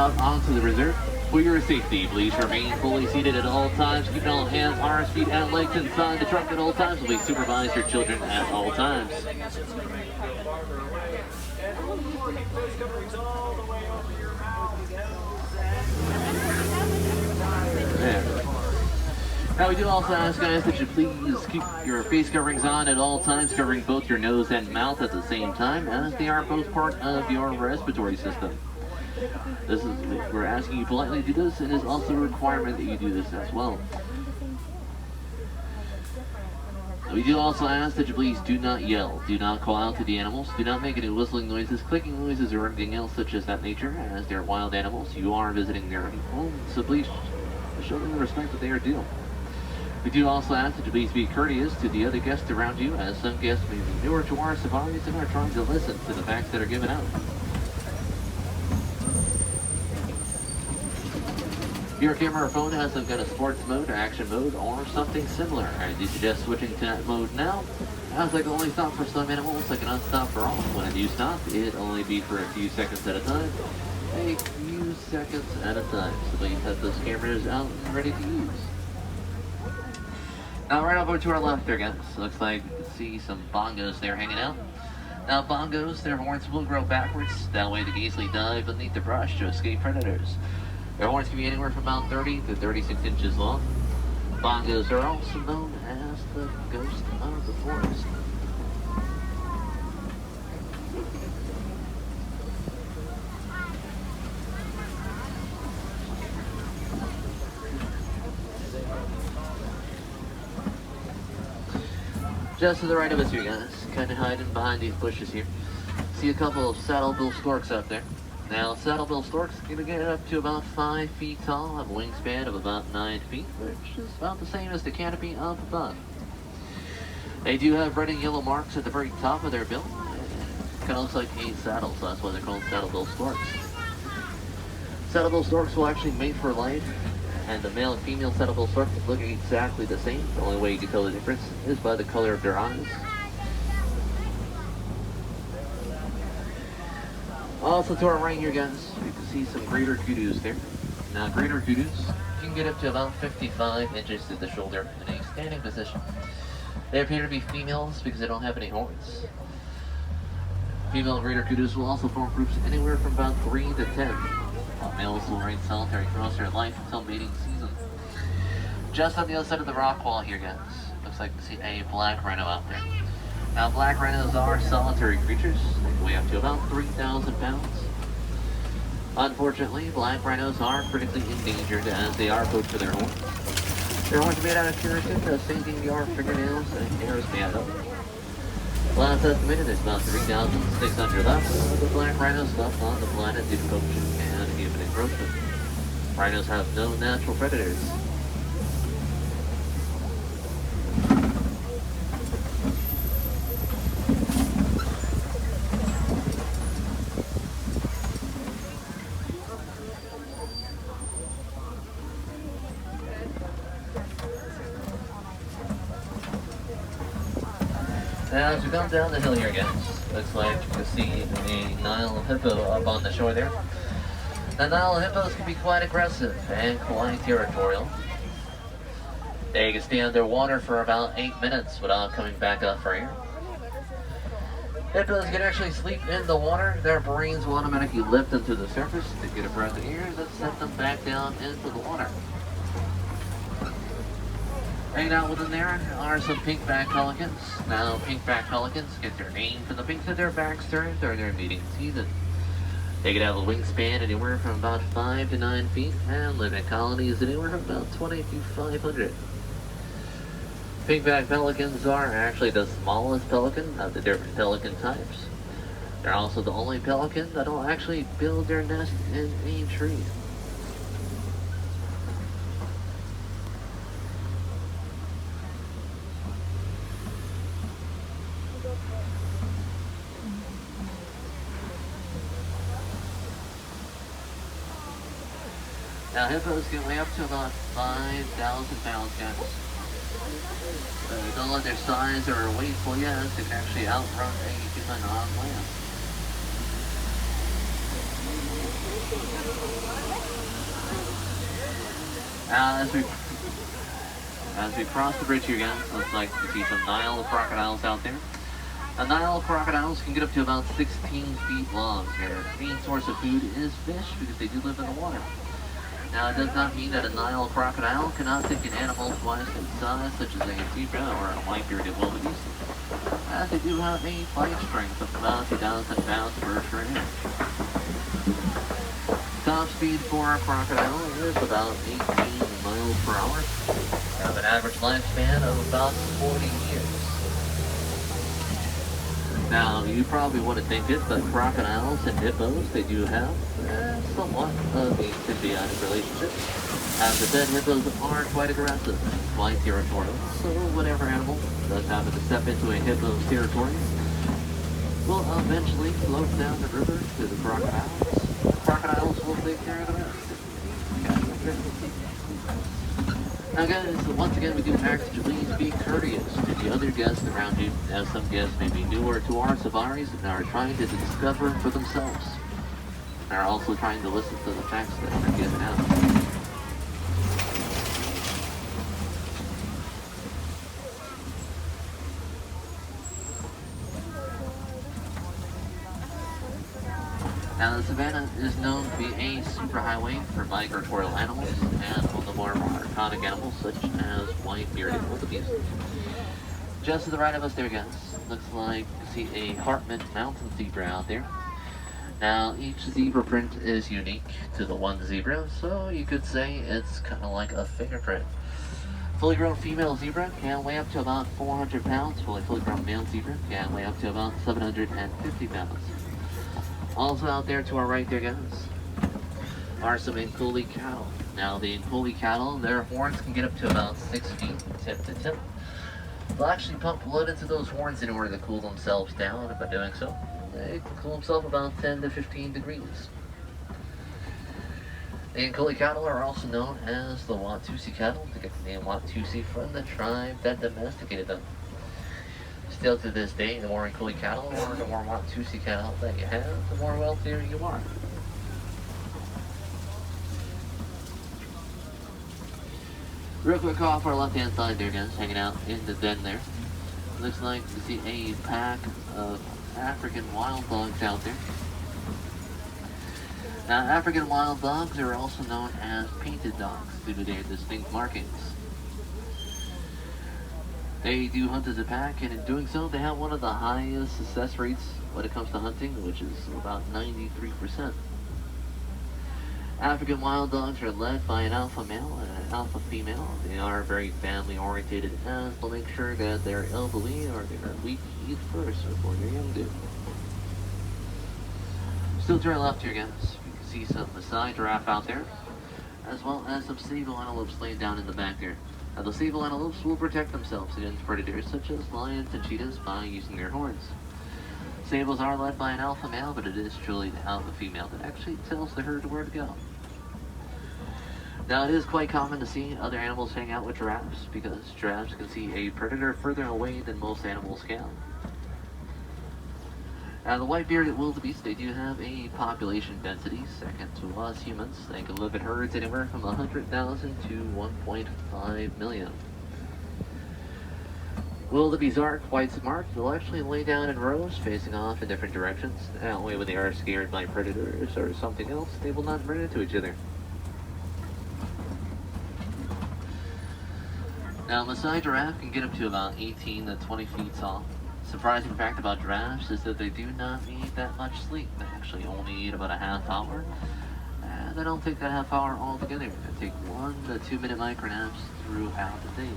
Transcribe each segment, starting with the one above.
out onto the reserve. For your safety, please remain fully seated at all times. Keep all hands, arms, feet, and legs inside the truck at all times. Please supervise your children at all times. Now we do also ask guys that you please keep your face coverings on at all times, covering both your nose and mouth at the same time, as they are both part of your respiratory system. We're asking you politely to do this, and it is also a requirement that you do this as well. We do also ask that you please do not yell, do not call out to the animals, do not make any whistling noises, clicking noises, or anything else such as that nature, as they're wild animals. You are visiting their home, so please show them the respect that they are due. We do also ask that you please be courteous to the other guests around you, as some guests may be newer to our safaris and are trying to listen to the facts that are given out. If your camera or phone has some kind of sports mode or action mode or something similar, I do suggest switching to that mode now, as I can only stop for some animals, I cannot stop for all. When I do stop, it'll only be for a few seconds at a time. A few seconds at a time. So please have those cameras out and ready to use. Now right over to our left there, guys. Looks like you can see some bongos there hanging out. Now bongos, their horns will grow backwards. That way they can easily dive beneath the brush to escape predators. Their horns can be anywhere from about 30 to 36 inches long. Bongos are also known as the ghost of the forest. Just to the right of us here, guys, kind of hiding behind these bushes here. See a couple of saddle-bill storks up there. Now, saddle-bill storks are going to get up to about 5 feet tall, have a wingspan of about 9 feet, which is about the same as the canopy of the bug. They do have red and yellow marks at the very top of their bill. It kind of looks like a saddle, so that's why they're called saddle-bill storks. Saddle-bill storks will actually mate for life, and the male and female saddle-bill storks look exactly the same. The only way you can tell the difference is by the color of their eyes. Also to our right here, guys, you can see some greater kudus there. Now, greater kudus can get up to about 55 inches to the shoulder in a standing position. They appear to be females because they don't have any horns. Female greater kudus will also form groups anywhere from about 3 to 10. While males will remain solitary throughout their life until mating season. Just on the other side of the rock wall here, guys, looks like you see a black rhino out there. Now, black rhinos are solitary creatures. They can weigh up to about 3,000 pounds. Unfortunately, black rhinos are critically endangered as they are poached for their horns. Their horns are made out of keratin, the same thing your fingernails and hair is made out of. Last estimated, there's about 3,600 left of the black rhinos left on the planet due to poaching and human encroachment. Rhinos have no natural predators. Now, as we come down the hill here, guys, looks like you can see a Nile hippo up on the shore there. The Nile hippos can be quite aggressive and quite territorial. They can stay underwater for about 8 minutes without coming back up for air. Hippos can actually sleep in the water. Their brains will automatically lift into the surface to get a breath of air that sets them back down into the water. Hanging out within there are some pink-back pelicans. Now, pink-back pelicans get their name from the pink that their backs turn during their mating season. They can have a wingspan anywhere from about 5 to 9 feet and live in colonies anywhere from about 20 to 500. Pink-back pelicans are actually the smallest pelican of the different pelican types. They're also the only pelican that will actually build their nest in a tree. Now, hippos can weigh up to about 5,000 pounds, guys. Don't let their size or weight fool you, as they can actually outrun a human on land. As we cross the bridge here, guys, looks like you see some Nile crocodiles out there. Now, Nile crocodiles can get up to about 16 feet long. Their main source of food is fish because they do live in the water. Now, it does not mean that a Nile crocodile cannot take an animal twice its size, such as a zebra or a white-bearded wildebeest, as they do have a bite strength of about 2,000 pounds per square inch. Top speed for a crocodile is about 18 miles per hour. They have an average lifespan of about 40 years. Now, you probably wouldn't think it, but crocodiles and hippos, they do have somewhat of a symbiotic relationship. As I said, hippos are quite aggressive and quite territorial, so whatever animal does happen to step into a hippo's territory will eventually float down the river to the crocodiles. The crocodiles will take care of the rest. Now guys, once again, we do ask that you please be courteous to the other guests around you, as some guests may be newer to our safaris and are trying to discover for themselves. And are also trying to listen to the facts that are given out. Now, the savannah is known to be a superhighway for migratory animals and on the more iconic animals such as white-bearded wildebeest. Just to the right of us there, guys, looks like you see a Hartman mountain zebra out there. Now, each zebra print is unique to the one zebra, so you could say it's kind of like a fingerprint. Fully grown female zebra can weigh up to about 400 pounds, while a fully grown male zebra can weigh up to about 750 pounds. Also out there to our right there, guys, are some Nkoli cattle. Now, the Nkoli cattle, their horns can get up to about 6 feet tip to tip. They'll actually pump blood into those horns in order to cool themselves down, and by doing so, they can cool themselves about 10 to 15 degrees. The Nkoli cattle are also known as the Watusi cattle. They get the name Watusi from the tribe that domesticated them. Still to this day, the more Nkoli cattle or the more Watusi cattle that you have, the more wealthier you are. Real quick off our left-hand side there, guys, hanging out in the den there. Looks like you see a pack of African wild dogs out there. Now, African wild dogs are also known as painted dogs due to their distinct markings. They do hunt as a pack, and in doing so, they have one of the highest success rates when it comes to hunting, which is about 93%. African wild dogs are led by an alpha male and an alpha female. They are very family oriented, as they'll make sure that their elderly or their weak eat first before their young do. Still to our left here, guys, you can see some Maasai giraffe out there, as well as some sable antelopes laying down in the back there. Now, the sable antelopes will protect themselves against predators such as lions and cheetahs by using their horns. Sables are led by an alpha male, but it is truly the alpha female that actually tells the herd where to go. Now, it is quite common to see other animals hang out with giraffes because giraffes can see a predator further away than most animals can. Now, the white-bearded wildebeest, they do have a population density second to us humans. They can live in herds anywhere from 100,000 to 1.5 million. Wildebeest are quite smart. They'll actually lay down in rows facing off in different directions. That way, when they are scared by predators or something else, they will not run into each other. Now, Maasai giraffe can get up to about 18 to 20 feet tall. Surprising fact about giraffes is that they do not need that much sleep. They actually only need about a half hour. And they don't take that half hour altogether. They take 1 to 2 minute micronaps throughout the day.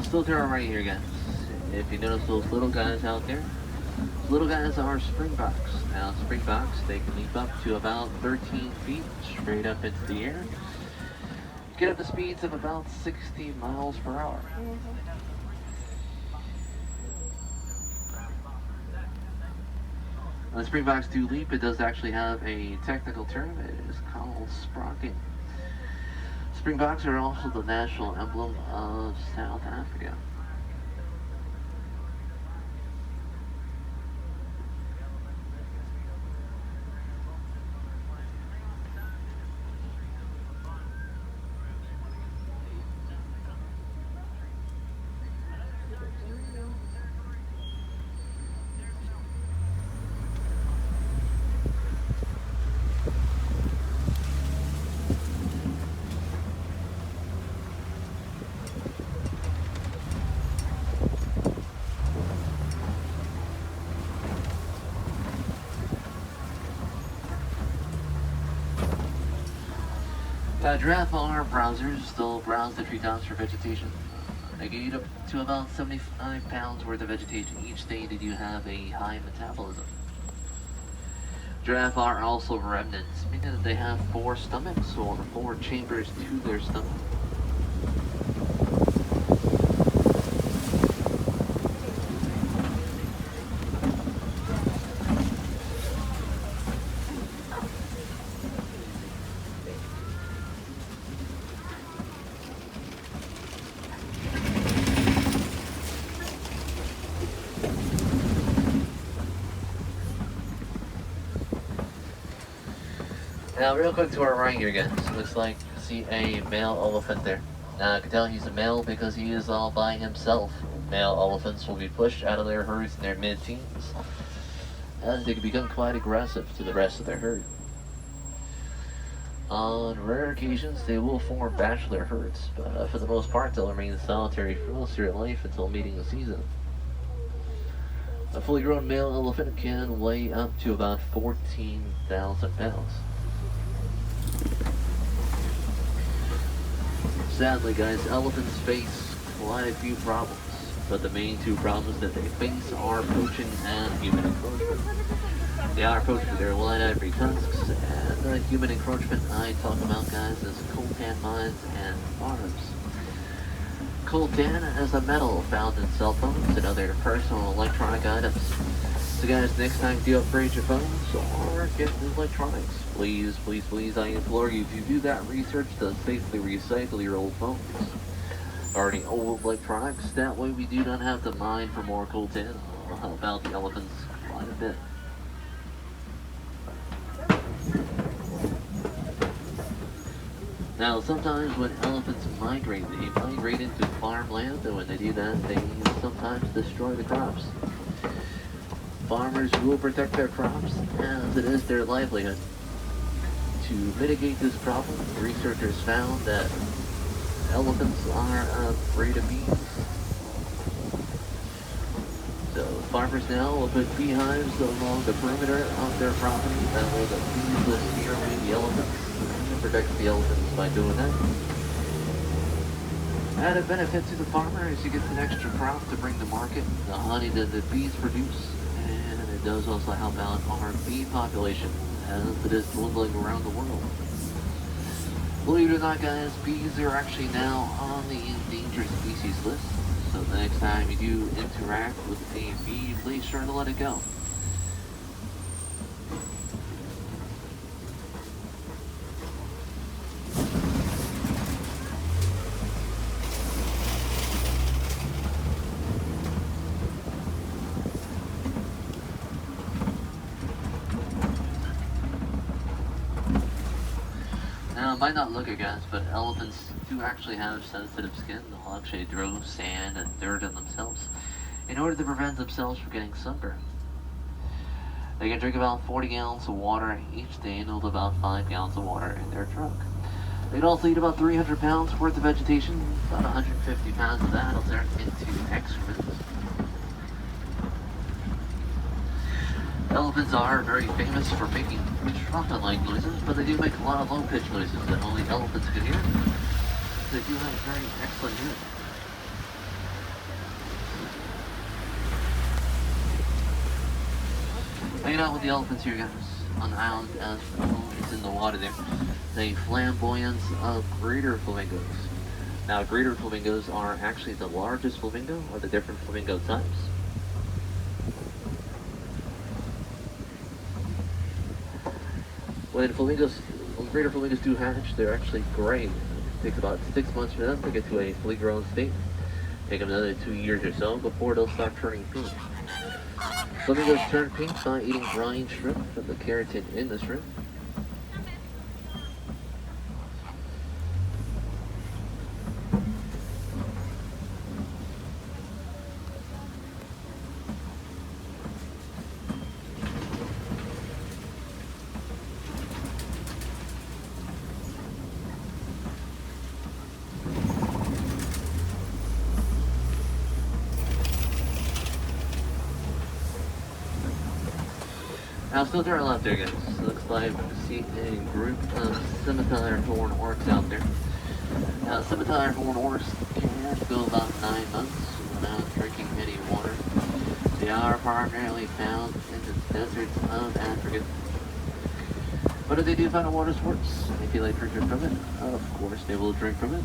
still to our right here, guys. If you notice those little guys out there, those little guys are springboks. Now, springboks, they can leap up to about 13 feet straight up into the air. Get up to speeds of about 60 miles per hour. When springboks do leap, it does actually have a technical term. It is called sprocking. Springboks are also the national emblem of South Africa. Giraffe are browsers, still browse the treetops for vegetation. They can eat up to about 75 pounds worth of vegetation each day. They do have a high metabolism. Giraffe are also remnants, meaning that they have 4 stomachs or 4 chambers to their stomach. Now, real quick to our right here, guys. Looks like you see a male elephant there. Now, I can tell he's a male because he is all by himself. Male elephants will be pushed out of their herds in their mid-teens, as they can become quite aggressive to the rest of their herd. On rare occasions, they will form bachelor herds, but for the most part, they'll remain solitary for most of their life until mating season. A fully grown male elephant can weigh up to about 14,000 pounds. Sadly, guys, elephants face quite a few problems, but the main 2 problems that they face are poaching and human encroachment. They are poached for their light ivory tusks, and the human encroachment I talk about, guys, is coltan mines and farms. Coltan is a metal found in cell phones and other personal electronic items. So guys, next time you upgrade your phones or get new electronics, please, please, please, I implore you, if you do that research to safely recycle your old phones or any old electronics. That way we do not have to mine for more coltan. I'll help out the elephants quite a bit. Now, sometimes when elephants migrate, they migrate into farmland, and when they do that, they sometimes destroy the crops. Farmers will protect their crops, as it is their livelihood. To mitigate this problem, researchers found that elephants are afraid of bees. So farmers now will put beehives along the perimeter of their property. That way the bees will steer away the elephants and protect the elephants by doing that. Added benefit to the farmer is he gets an extra crop to bring to market, the honey that the bees produce, and it does also help out our bee population as it is dwindling around the world. Believe it or not, guys, bees are actually now on the endangered species list. So the next time you do interact with a bee, please try to let it go. Now, it might not look it, guys, but elephants do actually have sensitive skin. They'll actually throw sand and dirt on themselves in order to prevent themselves from getting sunburned. They can drink about 40 gallons of water each day and hold about 5 gallons of water in their trunk. They can also eat about 300 pounds worth of vegetation. About 150 pounds of that will turn into excrement. Elephants are very famous for making trumpet-like noises, but they do make a lot of low-pitched noises that only elephants can hear. They do have very excellent hearing. Hanging out with the elephants here, guys, on the island as well. It's in the water there. The flamboyance of greater flamingos. Now, greater flamingos are actually the largest flamingo of the different flamingo types. When greater flamingos do hatch, they're actually gray. It takes about 6 months for them to get to a fully grown state. Take them another 2 years or so before they'll start turning pink. Flamingos turn pink by eating brine shrimp from the keratin in the shrimp. Now, still there out there, guys. Looks like we see a group of scimitar horn orcs out there. Now, scimitar horn orcs can go about 9 months without drinking any water. They are primarily found in the deserts of Africa. But if they do find a water source, and they feel like drinking from it, of course they will drink from it.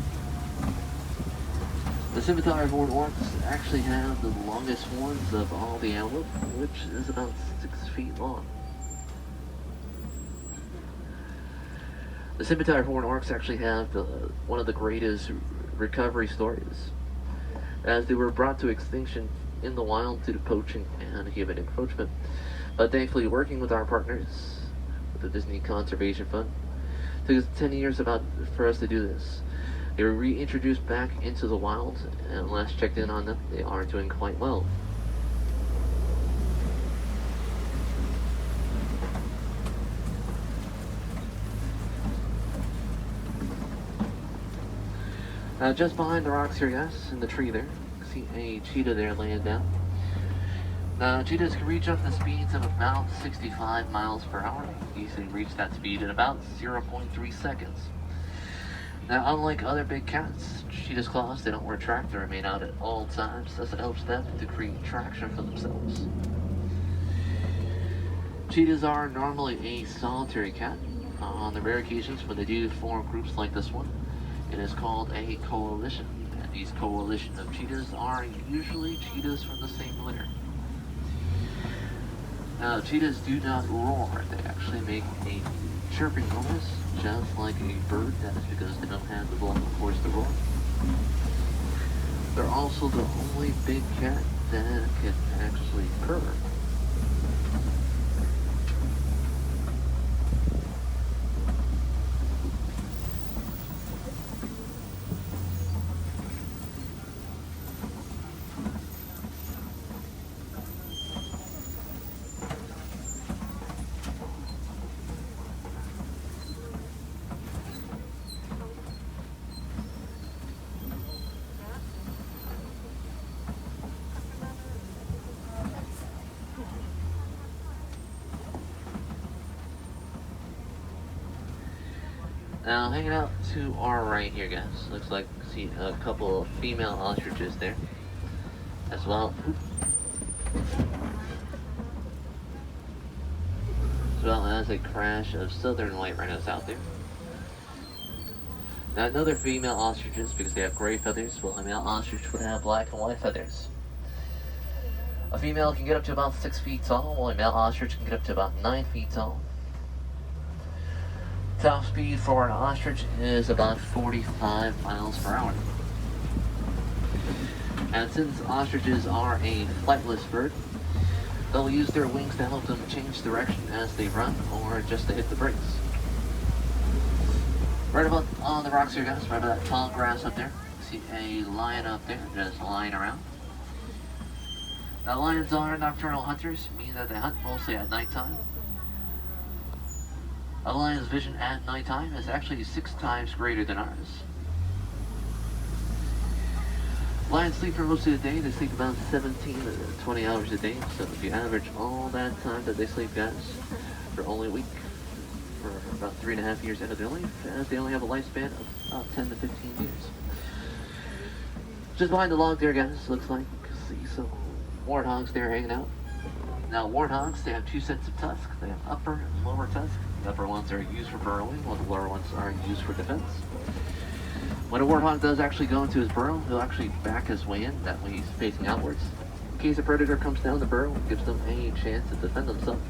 The scimitar horn orcs actually have the longest horns of all the antelope, which is about 6 feet long. The scimitar horn orcs actually have one of the greatest recovery stories, as they were brought to extinction in the wild due to poaching and human encroachment. But thankfully, working with our partners, with the Disney Conservation Fund, it took us 10 years for us to do this. They were reintroduced back into the wild, and last checked in on them, they are doing quite well. Just behind the rocks here, guys, in the tree there, you see a cheetah there laying down. Now, cheetahs can reach up to speeds of about 65 miles per hour. You can reach that speed in about 0.3 seconds. Now, unlike other big cats, cheetahs' claws, they don't retract, they remain out at all times, as it helps them to create traction for themselves. Cheetahs are normally a solitary cat. On the rare occasions when they do form groups like this one, it is called a coalition, and these coalition of cheetahs are usually cheetahs from the same litter. Now, cheetahs do not roar, they actually make a chirping noise, just like a bird. That is because they don't have the vocal cords to roar. They're also the only big cat that can actually purr. Now, hanging out to our right here, guys, looks like see a couple of female ostriches there, as well. As well as a crash of southern white rhinos out there. Now, another female ostriches, because they have gray feathers, while a male ostrich would have black and white feathers. A female can get up to about 6 feet tall, while a male ostrich can get up to about 9 feet tall. Top speed for an ostrich is about 45 miles per hour. And since ostriches are a flightless bird, they'll use their wings to help them change direction as they run or just to hit the brakes. Right about on the rocks here, guys, right about that tall grass up there, you see a lion up there just lying around. Now, lions are nocturnal hunters, meaning that they hunt mostly at nighttime. A lion's vision at nighttime is actually 6 times greater than ours. Lions sleep for most of the day. They sleep about 17 to 20 hours a day. So if you average all that time that they sleep, guys, for only a week, for about 3.5 years into their life, as they only have a lifespan of about 10 to 15 years. Just behind the log there, guys, looks like you see some warthogs there hanging out. Now, warthogs, they have two sets of tusks. They have upper and lower tusks. The upper ones are used for burrowing, while the lower ones are used for defense. When a warthog does actually go into his burrow, he'll actually back his way in. That way he's facing outwards. In case a predator comes down the burrow, it gives them a chance to defend themselves.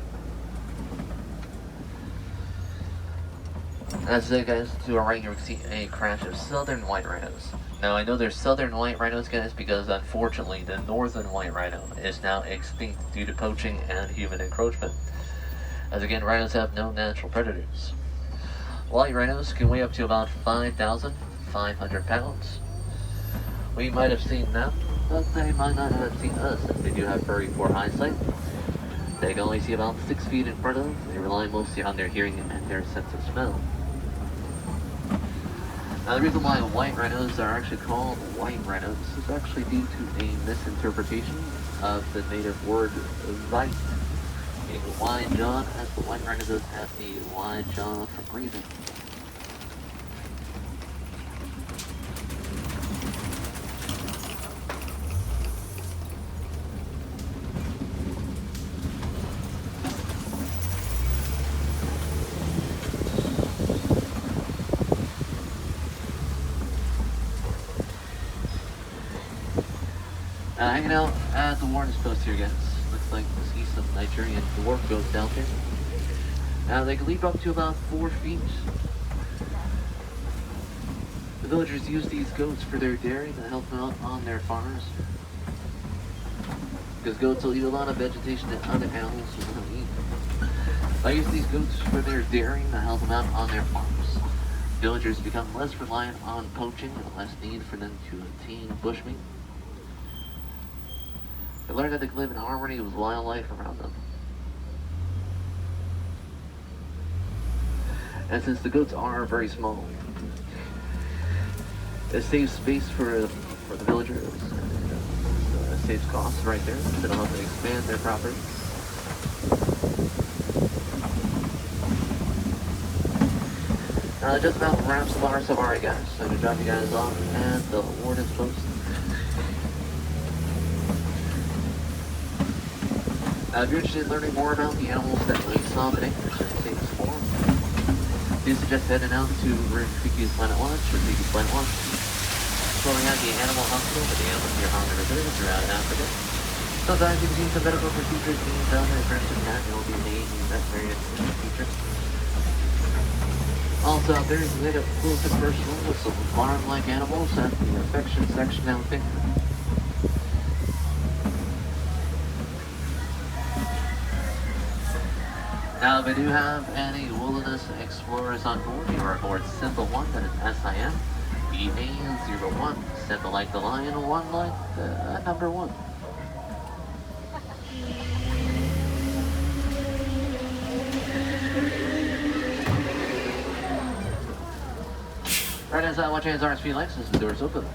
As you guys to our right, you can see a crash of southern white rhinos. Now, I know there's southern white rhinos, guys, because unfortunately the northern white rhino is now extinct due to poaching and human encroachment. As again, rhinos have no natural predators. White rhinos can weigh up to about 5,500 pounds. We might have seen them, but they might not have seen us, as they do have very poor eyesight. They can only see about 6 feet in front of them. They rely mostly on their hearing and their sense of smell. Now, the reason why white rhinos are actually called white rhinos is actually due to a misinterpretation of the native word "right," meaning wide jaw, as the white rhino does have a wide jaw for breathing. Hanging out at the warning post here, guys. Looks like we see some Nigerian dwarf goats out there. Now, they can leap up to about 4 feet. The villagers use these goats for their dairy to help them out on their farms. Because goats will eat a lot of vegetation that other animals will eat. By using these goats for their dairy to help them out on their farms, villagers become less reliant on poaching and less need for them to obtain bushmeat. They learned that they could live in harmony with wildlife around them. And since the goats are very small, it saves space for the villagers. It saves costs right there. So they'll help them expand their property. Just about wraps up our safari, guys. So I'm going to drop you guys off at the warden's post. If you're interested in learning more about the animals that we saw today, do suggest heading out to Rikiku's Planet Watch or Rikiku's Planet Watch. So we have the animal hospital with the animals here on the reserves throughout Africa. Sometimes you can see some medical procedures being done and perhaps that will be made in veterinarians in the future. Also out there is a native exclusive commercial with some farm-like animals at the affection section out there. Now, if we do have any wilderness explorers on board, you are aboard Symbol 1, that is SIM, BA01, Symbol like the lion, 1 like the number 1. Right inside, watch hands, RSP likes, this is the doors open.